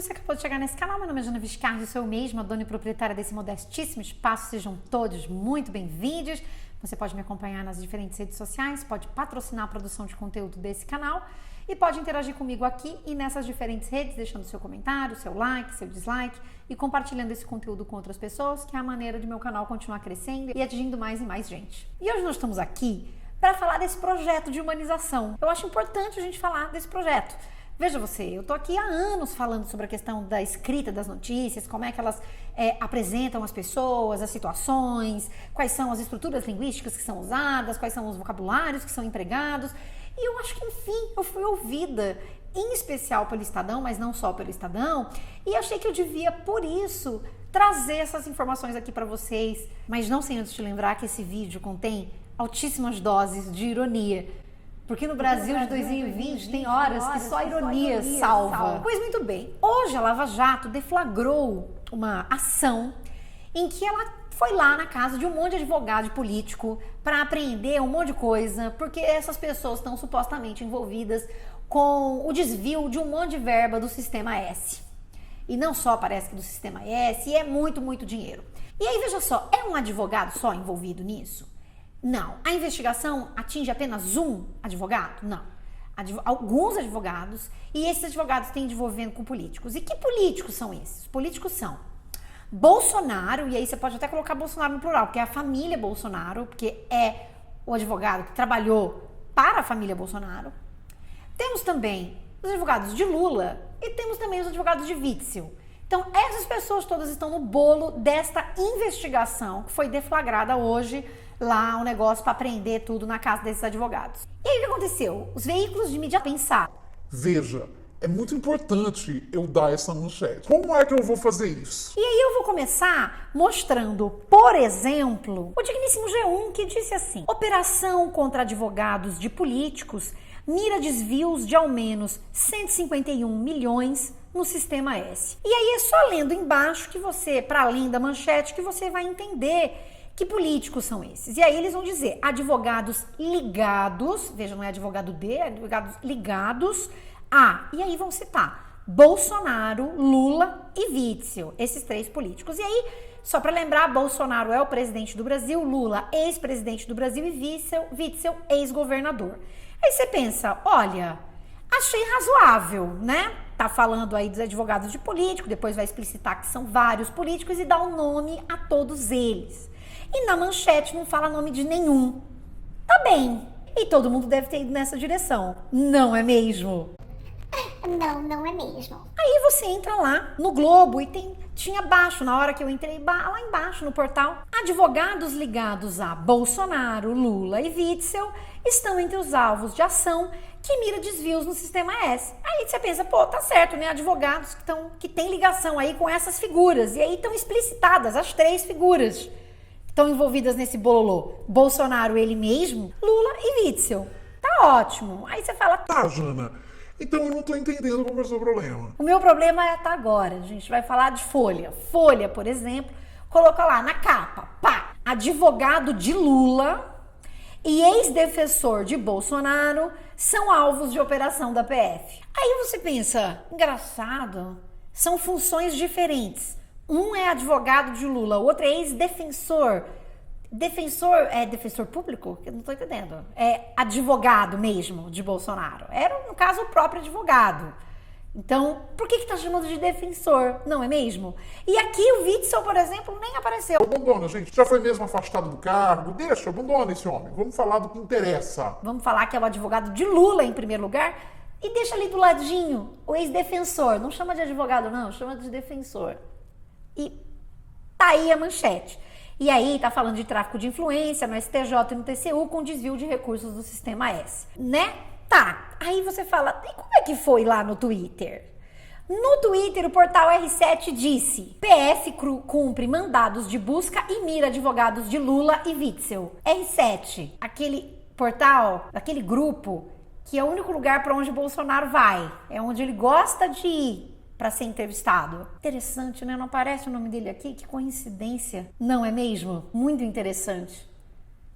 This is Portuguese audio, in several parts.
você acabou de chegar nesse canal, meu nome é Jana Viscardi, sou eu mesma, dona e proprietária desse modestíssimo espaço. Sejam todos muito bem-vindos. Você pode me acompanhar nas diferentes redes sociais, pode patrocinar a produção de conteúdo desse canal e pode interagir comigo aqui e nessas diferentes redes, deixando seu comentário, seu like, seu dislike e compartilhando esse conteúdo com outras pessoas, que é a maneira de meu canal continuar crescendo e atingindo mais e mais gente. E hoje nós estamos aqui para falar desse projeto de humanização. Eu acho importante a gente falar desse projeto. Veja você, eu tô aqui há anos falando sobre a questão da escrita das notícias, como é que elas apresentam as pessoas, as situações, quais são as estruturas linguísticas que são usadas, quais são os vocabulários que são empregados. E eu acho que, enfim, eu fui ouvida, em especial pelo Estadão, mas não só pelo Estadão, e achei que eu devia, por isso, trazer essas informações aqui para vocês, mas não sem antes te lembrar que esse vídeo contém altíssimas doses de ironia. Porque no Brasil de 2020 tem horas que só a ironia salva. Pois muito bem, hoje a Lava Jato deflagrou uma ação em que ela foi lá na casa de um monte de advogado e político para apreender um monte de coisa, porque essas pessoas estão supostamente envolvidas com o desvio de um monte de verba do Sistema S. E não só parece que do Sistema S, e é muito, muito dinheiro. E aí veja só, é um advogado só envolvido nisso? Não. A investigação atinge apenas um advogado? Não. Alguns advogados, e esses advogados têm envolvimento com políticos. E que políticos são esses? Os políticos são Bolsonaro, e aí você pode até colocar Bolsonaro no plural, porque é a família Bolsonaro, porque é o advogado que trabalhou para a família Bolsonaro. Temos também os advogados de Lula e temos também os advogados de Witzel. Então, essas pessoas todas estão no bolo desta investigação que foi deflagrada hoje, lá um negócio para prender tudo na casa desses advogados. E aí o que aconteceu? Os veículos de mídia pensaram. Veja, é muito importante eu dar essa manchete. Como é que eu vou fazer isso? E aí eu vou começar mostrando, por exemplo, o digníssimo G1 que disse assim: operação contra advogados de políticos mira desvios de ao menos 151 milhões no Sistema S. E aí é só lendo embaixo que você, para além da manchete, que você vai entender que políticos são esses. E aí eles vão dizer advogados ligados, veja, não é advogado de, é advogados ligados a, e aí vão citar Bolsonaro, Lula e Witzel, esses três políticos. E aí, só para lembrar, Bolsonaro é o presidente do Brasil, Lula ex-presidente do Brasil e Witzel ex-governador. Aí você pensa, olha, achei razoável, né? Tá falando aí dos advogados de político, depois vai explicitar que são vários políticos e dá um nome a todos eles. E na manchete não fala nome de nenhum. Tá bem. E todo mundo deve ter ido nessa direção. Não é mesmo? Não é mesmo. Aí você entra lá no Globo e tinha abaixo, na hora que eu entrei, lá embaixo no portal, advogados ligados a Bolsonaro, Lula e Witzel estão entre os alvos de ação que mira desvios no Sistema S. Aí você pensa, pô, tá certo, né? Advogados que têm ligação aí com essas figuras. E aí estão explicitadas as três figuras estão envolvidas nesse bololô. Bolsonaro, ele mesmo, Lula e Witzel. Tá ótimo. Aí você fala... Tá, Jana, então eu não tô entendendo qual é o seu problema. O meu problema é até agora. A gente vai falar de Folha. Folha, por exemplo, coloca lá na capa, pá, advogado de Lula e ex-defensor de Bolsonaro são alvos de operação da PF. Aí você pensa, engraçado, são funções diferentes. Um é advogado de Lula, o outro é ex-defensor. É defensor público? Eu não tô entendendo. É advogado mesmo de Bolsonaro. Era, no caso, o próprio advogado. Então, por que tá chamando de defensor? Não é mesmo? E aqui o Witzel, por exemplo, nem apareceu. Abandona, gente. Já foi mesmo afastado do cargo. Deixa, abandona esse homem. Vamos falar do que interessa. Vamos falar que é o advogado de Lula em primeiro lugar e deixa ali do ladinho o ex-defensor. Não chama de advogado, não. Chama de defensor. E tá aí a manchete. E aí tá falando de tráfico de influência no STJ e no TCU com desvio de recursos do Sistema S, né? Tá. Aí você fala, e como é que foi lá no Twitter? No Twitter, o portal R7 disse: PF cumpre mandados de busca e mira advogados de Lula e Witzel. R7, aquele portal, aquele grupo que é o único lugar para onde Bolsonaro vai, é onde ele gosta de ir para ser entrevistado. Interessante, né? Não aparece o nome dele aqui? Que coincidência. Não é mesmo? Muito interessante.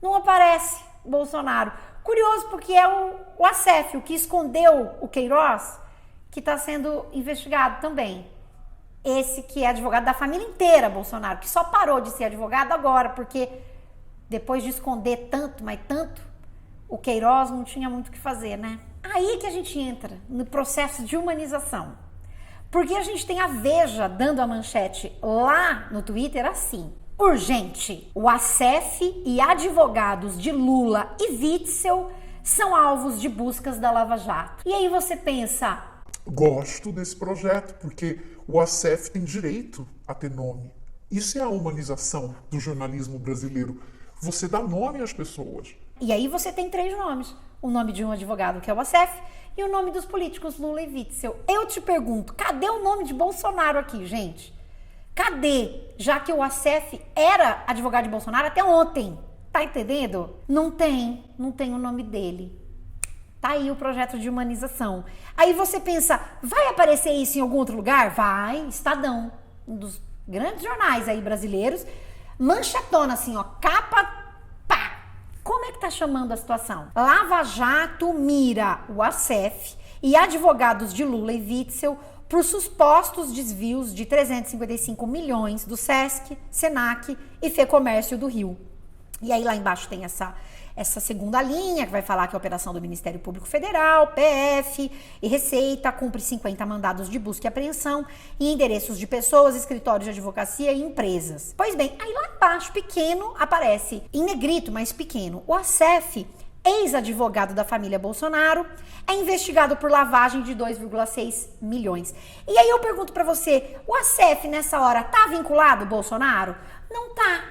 Não aparece Bolsonaro. Curioso, porque é o Acef, o que escondeu o Queiroz, que está sendo investigado também. Esse que é advogado da família inteira, Bolsonaro, que só parou de ser advogado agora, porque depois de esconder tanto, mas tanto, o Queiroz não tinha muito o que fazer, né? Aí que a gente entra no processo de humanização. Porque a gente tem a Veja dando a manchete lá no Twitter assim: urgente, o ASEF e advogados de Lula e Witzel são alvos de buscas da Lava Jato. E aí você pensa... Gosto desse projeto, porque o ASEF tem direito a ter nome. Isso é a humanização do jornalismo brasileiro. Você dá nome às pessoas. E aí você tem 3 nomes. O nome de um advogado, que é o ASEF, e o nome dos políticos Lula e Witzel. Eu te pergunto, cadê o nome de Bolsonaro aqui, gente? Cadê? Já que o ASEF era advogado de Bolsonaro até ontem. Tá entendendo? Não tem o nome dele. Tá aí o projeto de humanização. Aí você pensa, vai aparecer isso em algum outro lugar? Vai, Estadão, um dos grandes jornais aí brasileiros, manchetona assim, ó, capa, pá. Como é que tá chamando a situação? Lava Jato mira o ASEF e advogados de Lula e Witzel por supostos desvios de 355 milhões do SESC, SENAC e FEComércio do Rio. E aí lá embaixo tem essa segunda linha, que vai falar que a operação do Ministério Público Federal, PF e Receita cumpre 50 mandados de busca e apreensão em endereços de pessoas, escritórios de advocacia e empresas. Pois bem, aí lá embaixo, pequeno, aparece, em negrito, mas pequeno, o ASEF, ex-advogado da família Bolsonaro, é investigado por lavagem de 2,6 milhões. E aí eu pergunto pra você, o ASEF nessa hora tá vinculado ao Bolsonaro? Não tá.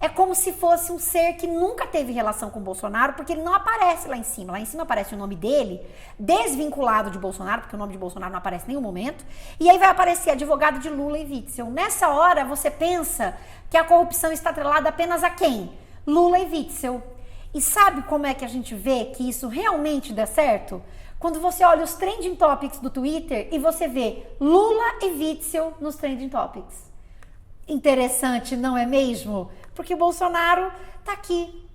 É como se fosse um ser que nunca teve relação com o Bolsonaro, porque ele não aparece lá em cima. Lá em cima aparece o nome dele, desvinculado de Bolsonaro, porque o nome de Bolsonaro não aparece em nenhum momento. E aí vai aparecer advogado de Lula e Witzel. Nessa hora, você pensa que a corrupção está atrelada apenas a quem? Lula e Witzel. E sabe como é que a gente vê que isso realmente dá certo? Quando você olha os trending topics do Twitter e você vê Lula e Witzel nos trending topics. Interessante, não é mesmo? Porque o Bolsonaro tá aqui,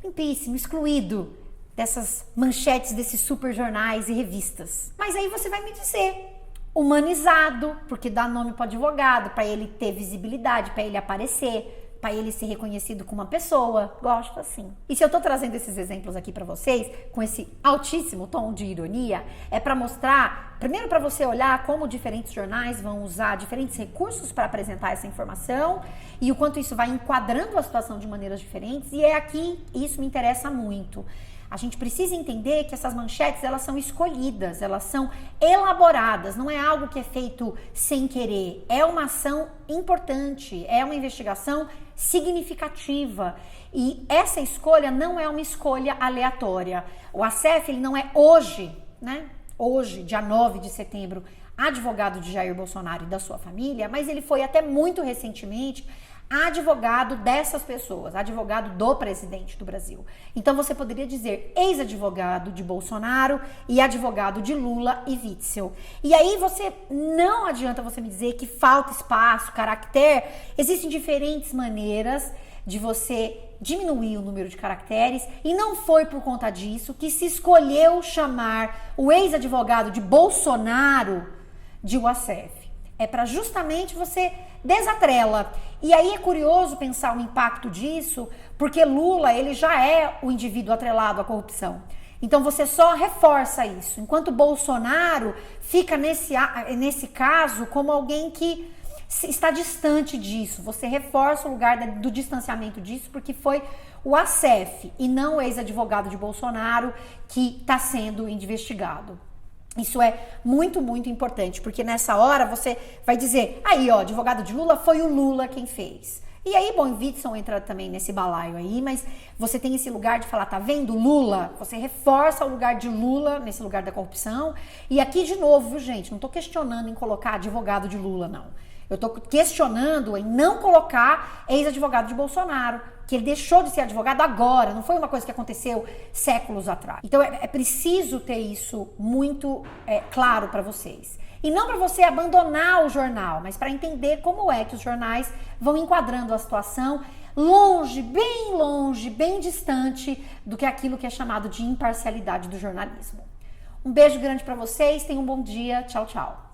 limpíssimo, excluído dessas manchetes desses super jornais e revistas. Mas aí você vai me dizer, humanizado, porque dá nome para advogado, para ele ter visibilidade, para ele aparecer, para ele ser reconhecido como uma pessoa. Gosto assim. E se eu tô trazendo esses exemplos aqui para vocês, com esse altíssimo tom de ironia, é para mostrar, primeiro para você olhar como diferentes jornais vão usar diferentes recursos para apresentar essa informação e o quanto isso vai enquadrando a situação de maneiras diferentes. E é aqui, isso me interessa muito. A gente precisa entender que essas manchetes, elas são escolhidas, elas são elaboradas, não é algo que é feito sem querer, é uma ação importante, é uma investigação significativa e essa escolha não é uma escolha aleatória. O ASEF, ele não é hoje, né? Hoje, dia 9 de setembro, advogado de Jair Bolsonaro e da sua família, mas ele foi até muito recentemente advogado dessas pessoas, advogado do presidente do Brasil. Então você poderia dizer ex-advogado de Bolsonaro e advogado de Lula e Witzel. E aí não adianta você me dizer que falta espaço, caractere. Existem diferentes maneiras de você diminuir o número de caracteres e não foi por conta disso que se escolheu chamar o ex-advogado de Bolsonaro de ASEF. É para justamente você desatrela. E aí é curioso pensar o impacto disso, porque Lula, ele já é o indivíduo atrelado à corrupção. Então você só reforça isso. Enquanto Bolsonaro fica nesse caso como alguém que está distante disso. Você reforça o lugar do distanciamento disso, porque foi o ASEF e não o ex-advogado de Bolsonaro que está sendo investigado. Isso é muito, muito importante, porque nessa hora você vai dizer, aí ó, advogado de Lula, foi o Lula quem fez. E aí, bom, Witzel entra também nesse balaio aí, mas você tem esse lugar de falar, tá vendo, Lula? Você reforça o lugar de Lula nesse lugar da corrupção. E aqui de novo, viu, gente, não tô questionando em colocar advogado de Lula, não. Eu tô questionando em não colocar ex-advogado de Bolsonaro, que ele deixou de ser advogado agora, não foi uma coisa que aconteceu séculos atrás. Então é preciso ter isso muito claro para vocês. E não para você abandonar o jornal, mas para entender como é que os jornais vão enquadrando a situação longe, bem distante do que aquilo que é chamado de imparcialidade do jornalismo. Um beijo grande para vocês, tenham um bom dia. Tchau, tchau.